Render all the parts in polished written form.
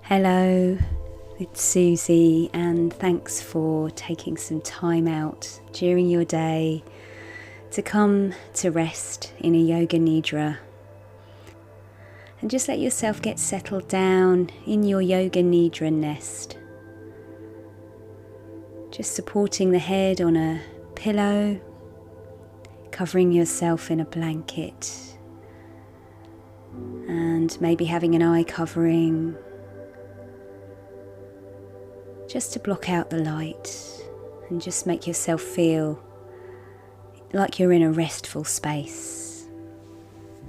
Hello, it's Susie, and thanks for taking some time out during your day to come to rest in a Yoga Nidra. And just let yourself get settled down in your Yoga Nidra nest. Just supporting the head on a pillow, covering yourself in a blanket, and maybe having an eye covering, just to block out the light and just make yourself feel like you're in a restful space.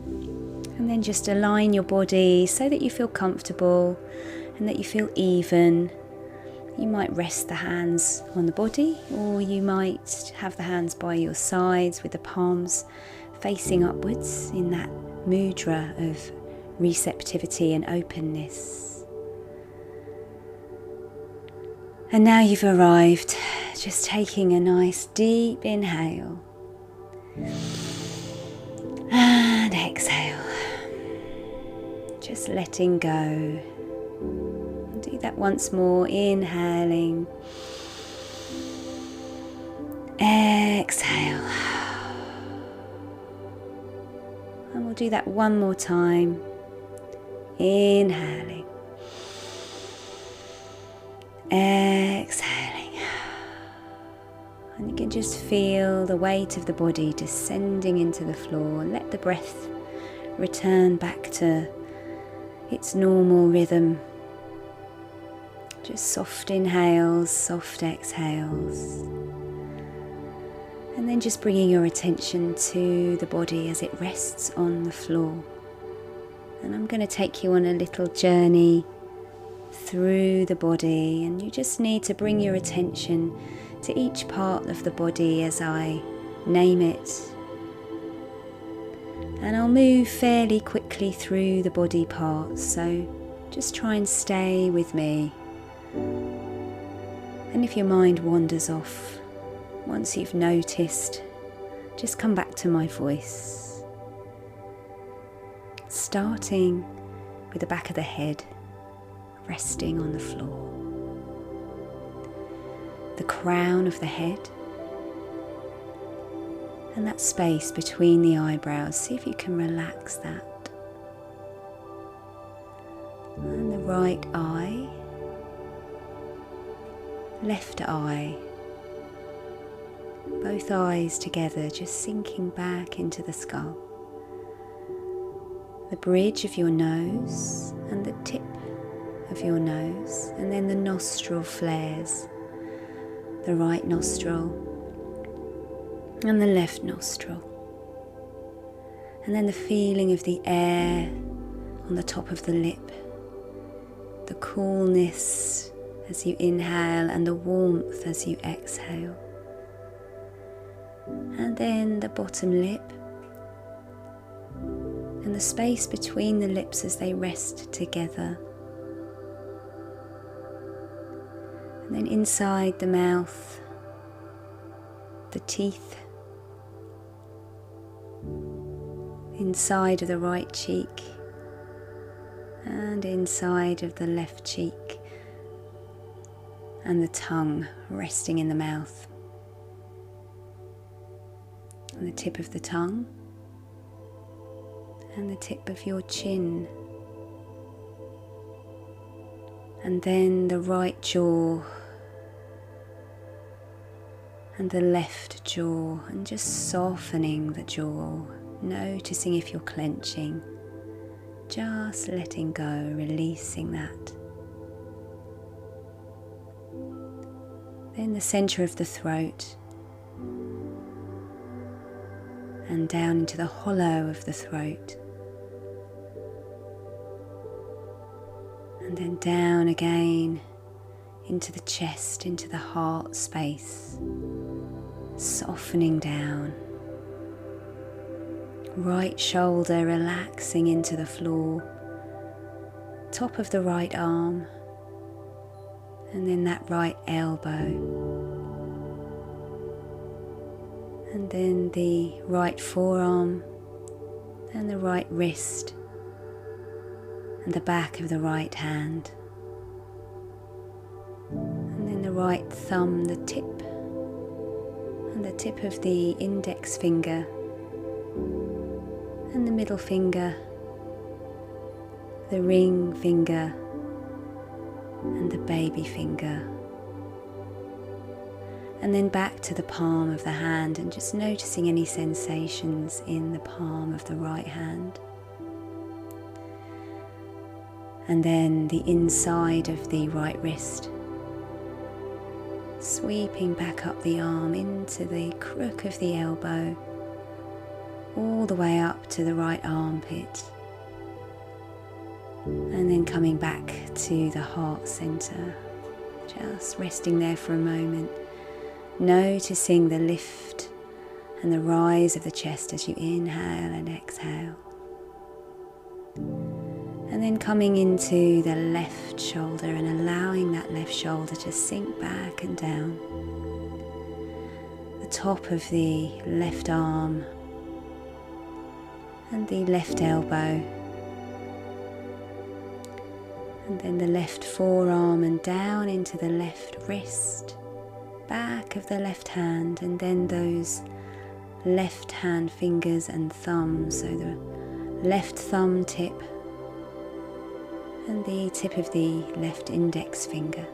And then just align your body so that you feel comfortable and that you feel even. You might rest the hands on the body, or you might have the hands by your sides with the palms facing upwards in that mudra of receptivity and openness. And now you've arrived, just taking a nice deep inhale and exhale, just letting go. Do that once more, inhaling, exhale, and we'll do that one more time, inhaling, exhaling, and you can just feel the weight of the body descending into the floor. Let the breath return back to its normal rhythm. Just soft inhales, soft exhales, and then just bringing your attention to the body as it rests on the floor. And I'm going to take you on a little journey through the body, and you just need to bring your attention to each part of the body as I name it. And I'll move fairly quickly through the body parts, so just try and stay with me. And if your mind wanders off, once you've noticed, just come back to my voice. Starting with the back of the head resting on the floor, the crown of the head, and that space between the eyebrows. See if you can relax that. And the right eye, left eye, both eyes together, just sinking back into the skull. The bridge of your nose and the tip of your nose, and then the nostril flares, the right nostril and the left nostril, and then the feeling of the air on the top of the lip, the coolness as you inhale and the warmth as you exhale, and then the bottom lip and the space between the lips as they rest together. And then inside the mouth, the teeth, inside of the right cheek and inside of the left cheek, and the tongue resting in the mouth, and the tip of the tongue and the tip of your chin, and then the right jaw and the left jaw, and just softening the jaw, noticing if you're clenching, just letting go, releasing that. Then the center of the throat, and down into the hollow of the throat, and then down again into the chest, into the heart space, softening down. Right shoulder relaxing into the floor, top of the right arm, and then that right elbow, and then the right forearm and the right wrist and the back of the right hand. right thumb, the tip, and the tip of the index finger, and the middle finger, the ring finger, and the baby finger. And then back to the palm of the hand and just noticing any sensations in the palm of the right hand. And then the inside of the right wrist, sweeping back up the arm into the crook of the elbow, all the way up to the right armpit. And then coming back to the heart center, just resting there for a moment, noticing the lift and the rise of the chest as you inhale and exhale. And then coming into the left shoulder and allowing that left shoulder to sink back and down. The top of the left arm and the left elbow. And then the left forearm and down into the left wrist, back of the left hand, and then those left hand fingers and thumbs, so the left thumb tip and the tip of the left index finger,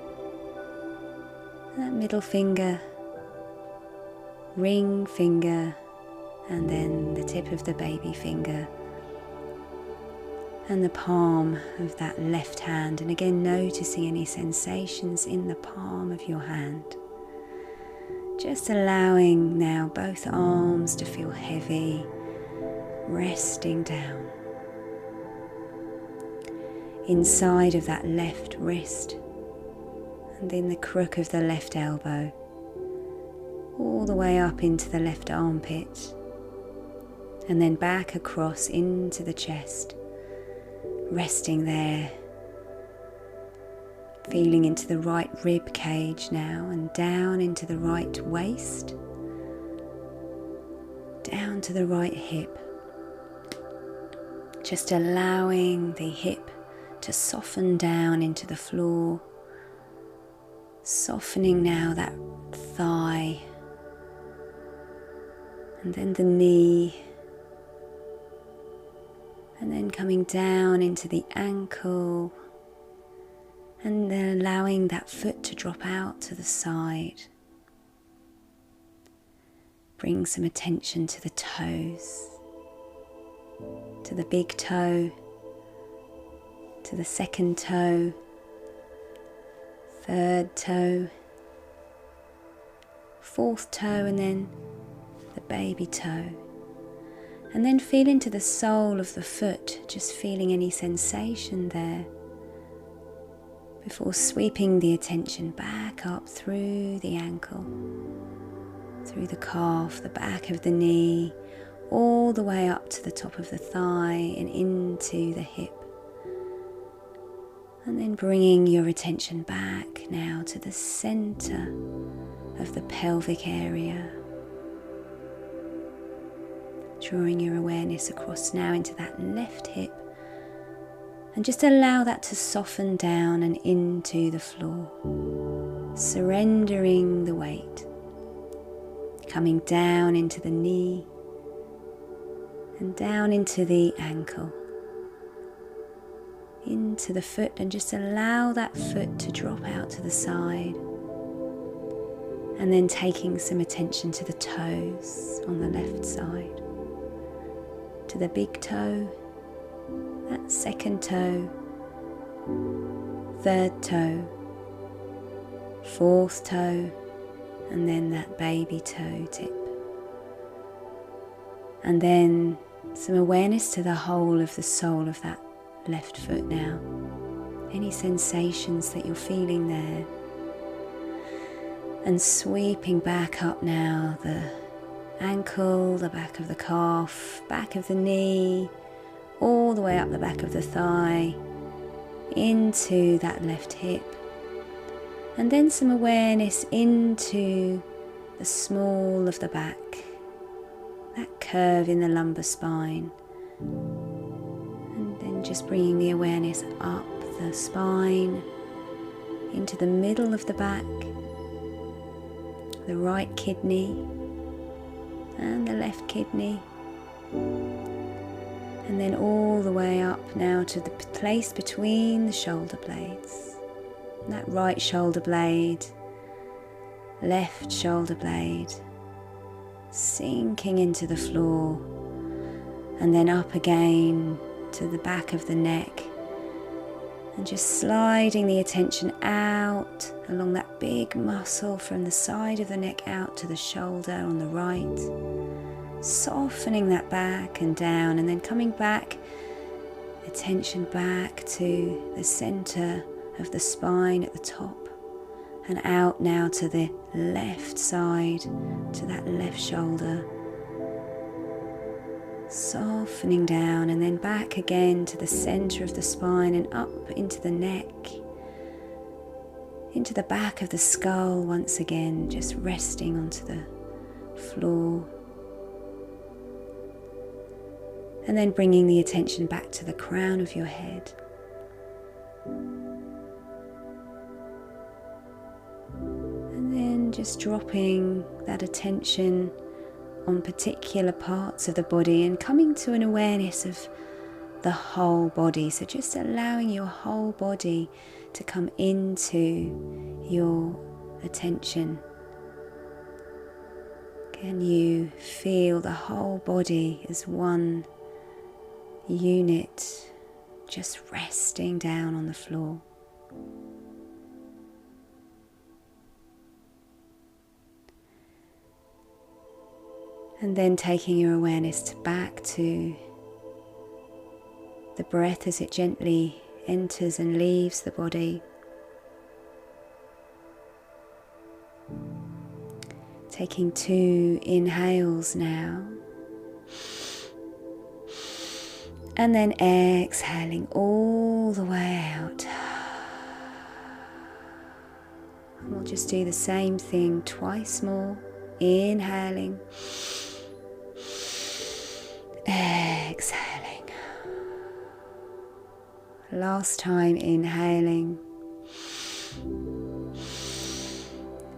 and that middle finger, ring finger, and then the tip of the baby finger and the palm of that left hand, and again noticing any sensations in the palm of your hand. Just allowing now both arms to feel heavy, resting down. Inside of that left wrist and in the crook of the left elbow, all the way up into the left armpit, and then back across into the chest, resting there, feeling into the right rib cage now and down into the right waist, down to the right hip, just allowing the hip to soften down into the floor, softening now that thigh, and then the knee, and then coming down into the ankle, and then allowing that foot to drop out to the side. Bring some attention to the toes, to the big toe, to the second toe, third toe, fourth toe, and then the baby toe. And then feel into the sole of the foot, just feeling any sensation there, before sweeping the attention back up through the ankle, through the calf, the back of the knee, all the way up to the top of the thigh and into the hip. And then bringing your attention back now to the center of the pelvic area. Drawing your awareness across now into that left hip, and just allow that to soften down and into the floor, surrendering the weight, coming down into the knee and down into the ankle, into the foot, and just allow that foot to drop out to the side, and then taking some attention to the toes on the left side, to the big toe, that second toe, third toe, fourth toe, and then that baby toe tip. And then some awareness to the whole of the sole of that left foot now. Any sensations that you're feeling there. And sweeping back up now the ankle, the back of the calf, back of the knee, all the way up the back of the thigh, into that left hip. And then some awareness into the small of the back, that curve in the lumbar spine. And then just bringing the awareness up the spine, into the middle of the back, the right kidney and the left kidney, and then all the way up now to the place between the shoulder blades. That right shoulder blade, left shoulder blade, sinking into the floor, and then up again to the back of the neck, and just sliding the attention out along that big muscle from the side of the neck out to the shoulder on the right, softening that back and down, and then coming back, attention back to the center of the spine at the top, and out now to the left side, to that left shoulder, softening down, and then back again to the center of the spine and up into the neck, into the back of the skull once again, just resting onto the floor. And then bringing the attention back to the crown of your head. And then just dropping that attention on particular parts of the body and coming to an awareness of the whole body. So just allowing your whole body to come into your attention. Can you feel the whole body as one unit, just resting down on the floor? And then taking your awareness back to the breath as it gently enters and leaves the body. Taking 2 inhales now. And then exhaling all the way out. And we'll just do the same thing twice more. Inhaling. Exhaling. Last time, inhaling.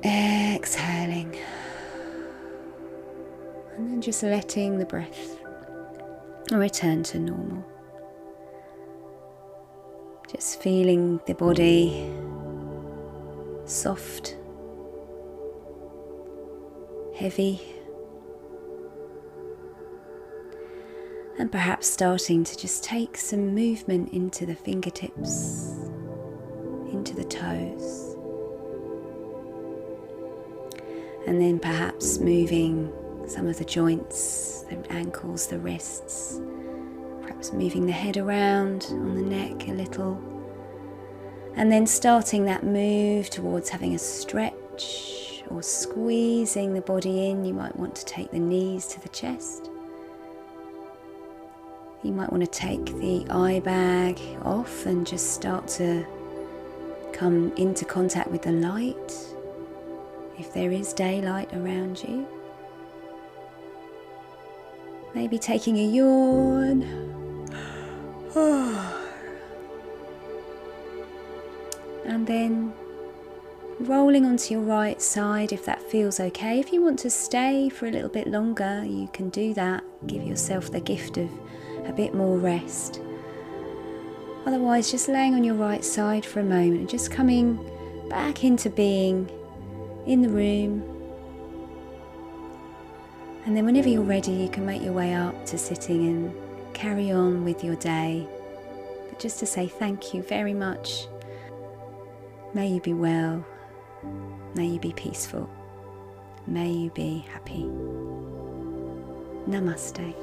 Exhaling. And then just letting the breath return to normal. Just feeling the body soft, heavy, and perhaps starting to just take some movement into the fingertips, into the toes, and then perhaps moving some of the joints, the ankles, the wrists, perhaps moving the head around on the neck a little, and then starting that move towards having a stretch or squeezing the body in. You might want to take the knees to the chest. You might want to take the eye bag off and just start to come into contact with the light, if there is daylight around you. Maybe taking a yawn. And then rolling onto your right side if that feels okay. If you want to stay for a little bit longer, you can do that. Give yourself the gift of a bit more rest. Otherwise, just laying on your right side for a moment and just coming back into being in the room. And then whenever you're ready, you can make your way up to sitting and carry on with your day. But just to say thank you very much. May you be well. May you be peaceful. May you be happy. Namaste.